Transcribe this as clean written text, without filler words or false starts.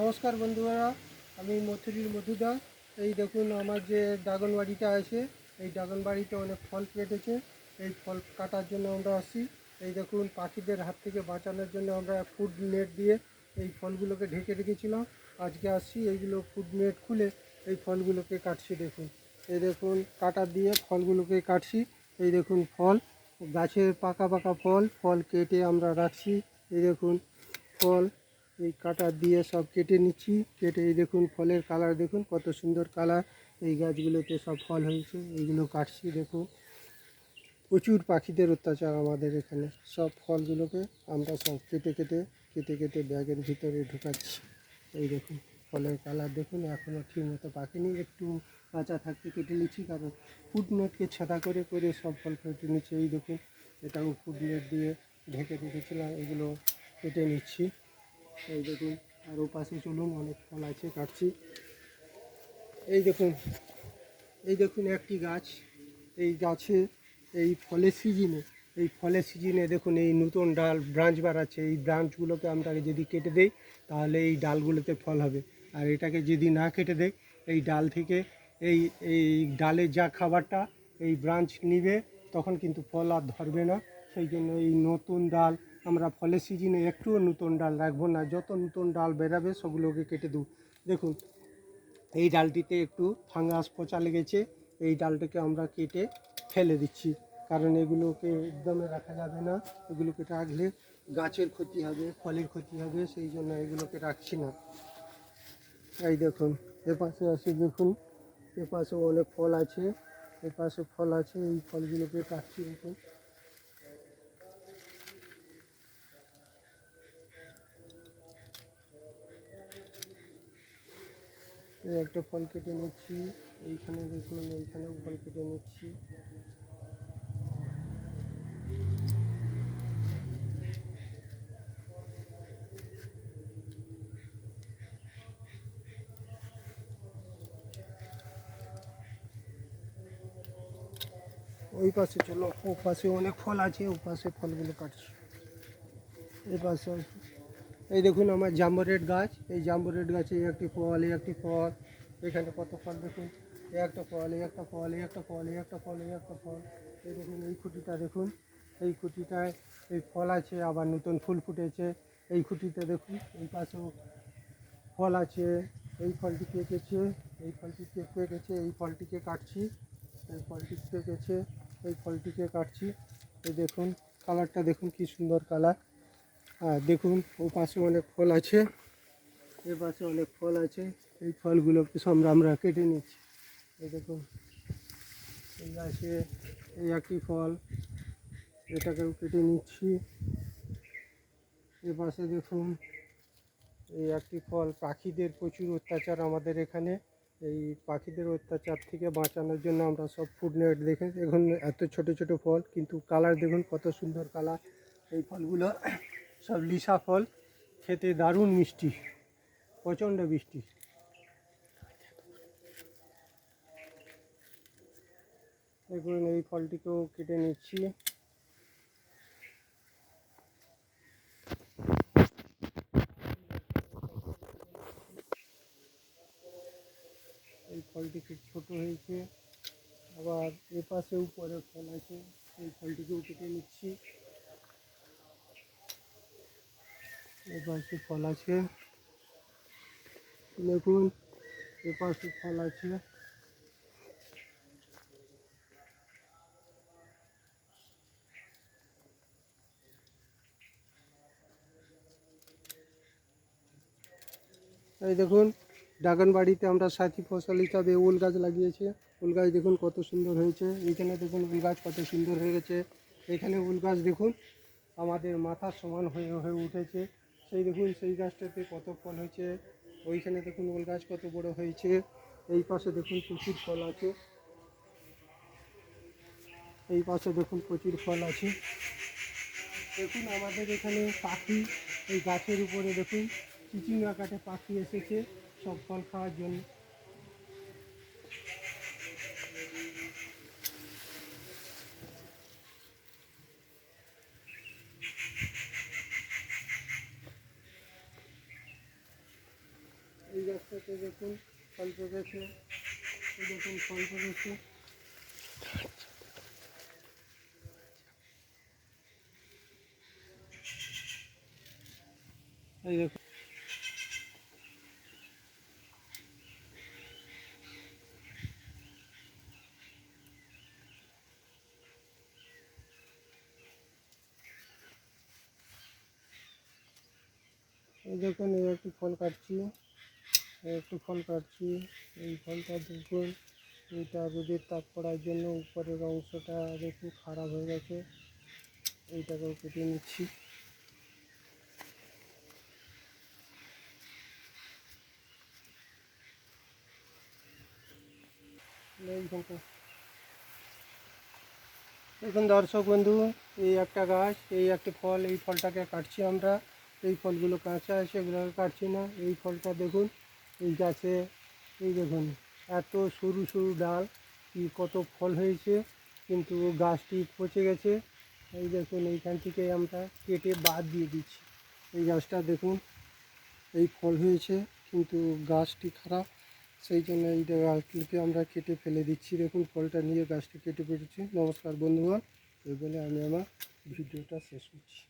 নমস্কার বন্ধুরা, আমি মথুরির মধুদা। এই দেখুন আমার যে ড্রাগন বাড়িটা আছে, এই ড্রাগন বাড়িতে অনেক ফল কেটেছে। এই ফল কাটার জন্য আমরা আসি। এই দেখুন পাখিদের হাত থেকে বাঁচানোর জন্য আমরা ফুড নেট দিয়ে এই ফলগুলোকে ঢেকে রেখেছিলাম। আজকে আসছি, এইগুলো ফুড নেট খুলে এই ফলগুলোকে কাটছি। দেখুন, এই দেখুন কাটার দিয়ে ফলগুলোকে কাটছি। এই দেখুন ফল, গাছের পাকা পাকা ফল, ফল কেটে আমরা রাখছি। এই দেখুন ফল এই কাটার দিয়ে সব কেটে নিচ্ছি। কেটে এই দেখুন ফলের কালার দেখুন কত সুন্দর কালার। এই গাছগুলোতে সব ফল হয়েছে, এইগুলো কাটছি। দেখুন প্রচুর পাখিদের অত্যাচার আমাদের এখানে। সব ফলগুলোকে আমরা সব কেটে কেটে কেটে কেটে ব্যাগের ভিতরে ঢুকাচ্ছি। এই দেখুন ফলের কালার দেখুন, এখনও ঠিক মতো পাকেনি, একটু কাঁচা থাকতে কেটে নিচ্ছি, কারণ ফুড নেটকে ছাতা করে করে সব ফল কেটে নিচ্ছি। এই দেখুন এটাও ফুড নেট দিয়ে ঢেকে রেখেছিলাম, এগুলো কেটে নিচ্ছি। এই দেখুন আর ও পাশে চলুন, অনেক ফল আছে, কাটছি। এই দেখুন, এই দেখুন একটি গাছ, এই গাছে এই ফলের সিজনে দেখুন এই নতুন ডাল ব্রাঞ্চ বাড়াচ্ছে। এই ব্রাঞ্চগুলোকে আমরা যদি কেটে দেই তাহলে এই ডালগুলোতে ফল হবে। আর এটাকে যদি না কেটে দেয়, এই ডাল থেকে এই এই ডালের যা খাবারটা এই ব্রাঞ্চ নিবে, তখন কিন্তু ফল আর ধরবে না। সেই জন্য এই নতুন ডাল আমরা ফলের সিজনে একটুও নতুন ডাল রাখবো না, যত নতুন ডাল বেরাবে সবগুলোকে কেটে দেবো। দেখুন এই ডালটিতে একটু ফাঙ্গাস পচা লেগেছে, এই ডালটাকে আমরা কেটে ফেলে দিচ্ছি, কারণ এগুলোকে একদমই রাখা যাবে না। এগুলোকে রাখলে গাছের ক্ষতি হবে, ফলের ক্ষতি হবে, সেই জন্য এগুলোকে রাখছি না। এই দেখুন এপাশে আসে, দেখুন এপাশে অনেক ফল আছে, এপাশে ফল আছে, এই ফলগুলোকে কাটছি। দেখুন এই একটা ফল কেটে নিচ্ছি, এইখানে দেখুন এইখানেও ফল কেটে নিচ্ছি। ওই পাশে চলো, ও পাশে অনেক ফল আছে, ও পাশে ফলগুলো কাটছি। এই পাশে এই দেখুন আমার জাম্বুরেট গাছ, এই জাম্বুরেট গাছে একটি ফল, এই একটি ফল, এখানে কত ফল দেখুন, এই একটা ফল, এই একটা ফল, এই একটা ফল, এই একটা ফল, এই একটা ফল। এই দেখুন এই খুঁটিটা দেখুন, এই খুঁটিটায় এই ফল আছে, আবার নতুন ফুল ফুটেছে। এই খুঁটিতে দেখুন এই পাশেও ফল আছে। এই ফলটি পেকেছে, এই ফলটি পেকেছে, এই ফলটিকে কাটছি। এই ফলটি পেকেছে, এই ফলটিকে কাটছি। এই দেখুন কালারটা দেখুন কি সুন্দর কালার। আর দেখুন ও পাশে অনেক ফল আছে, এ পাশে অনেক ফল আছে, এই ফলগুলোকে সব আমরা কেটে নিচ্ছি। এই দেখুন এই গাছে এই একটি ফল, এটাকেও কেটে নিচ্ছি। এ পাশে দেখুন এই একটি ফল। পাখিদের প্রচুর অত্যাচার আমাদের এখানে, এই পাখিদের অত্যাচার থেকে বাঁচানোর জন্য আমরা সব ফুড নেট দেখে, দেখুন এত ছোট ছোট ফল, কিন্তু কালার দেখুন কত সুন্দর কালার। এই ফলগুলো সব লিসা ফল, খেতে দারুণ মিষ্টি, প্রচণ্ড মিষ্টি। দেখুন এই ফলটিকেও কেটে নিচ্ছি। এই ফলটি খুব ছোট হয়েছে, আবার এপাশে উপরে ফল আছে, এই ফলটিকেও কেটে নিচ্ছি। এপাশে ফল আছে, দেখুন এপাশে ফল আছে। এই দেখুন ড্রাগন বাড়িতে আমরা সাথী ফসল হিসাবে উল গাছ লাগিয়েছি। উল গাছ দেখুন কত সুন্দর হয়েছে, এইখানে দেখুন উল গাছ কত সুন্দর হয়ে গেছে। এখানে উল গাছ দেখুন আমাদের মাথার সমান হয়ে হয়ে উঠেছে। সেই দেখুন সেই গাছটাতে কত ফল হয়েছে, ওইখানে দেখুন উল গাছ কত বড় হয়েছে। এই পাশে দেখুন প্রচুর ফল আছে, এই পাশে দেখুন প্রচুর ফল আছে। দেখুন আমাদের এখানে পাখি, এই গাছের উপরে দেখুন চিচিঙ্গা কাটে পাখি এসেছে সব ফল খাওয়ার জন্য। এই গাছটাতে দেখুন ফল পেকেছে, এই দেখুন ফল পেকেছে। এই দেখুন এই দেখুন এই একটু ফল কাটছি, একটু ফল কাটছি। এই ফলটা দেখুন, এইটা রোদের তাপ পড়ার জন্য উপরের অংশটা একটু খারাপ হয়ে গেছে, এইটাকেও কেটে নিচ্ছি। এইখানটা দেখুন দর্শক বন্ধু, এই একটা গাছ, এই একটা ফল, এই ফলটাকে কাটছি আমরা। এই ফলগুলো কাঁচা আছে, এগুলোকে কাটছি না। এই ফলটা দেখুন, এই গাছে এই দেখুন এত সরু সরু ডাল, কি কত ফল হয়েছে, কিন্তু গাছটি পচে গেছে। এই দেখুন এইখান থেকে আমরা কেটে বাদ দিয়ে দিচ্ছি। এই গাছটা দেখুন, এই ফল হয়েছে কিন্তু গাছটি খারাপ, সেই জন্য এই গাছটিকে আমরা কেটে ফেলে দিচ্ছি। দেখুন ফলটা নিয়ে গাছটি কেটে ফেলেছি। নমস্কার বন্ধুগণ, এই বলে আমি আমার ভিডিওটা শেষ করছি।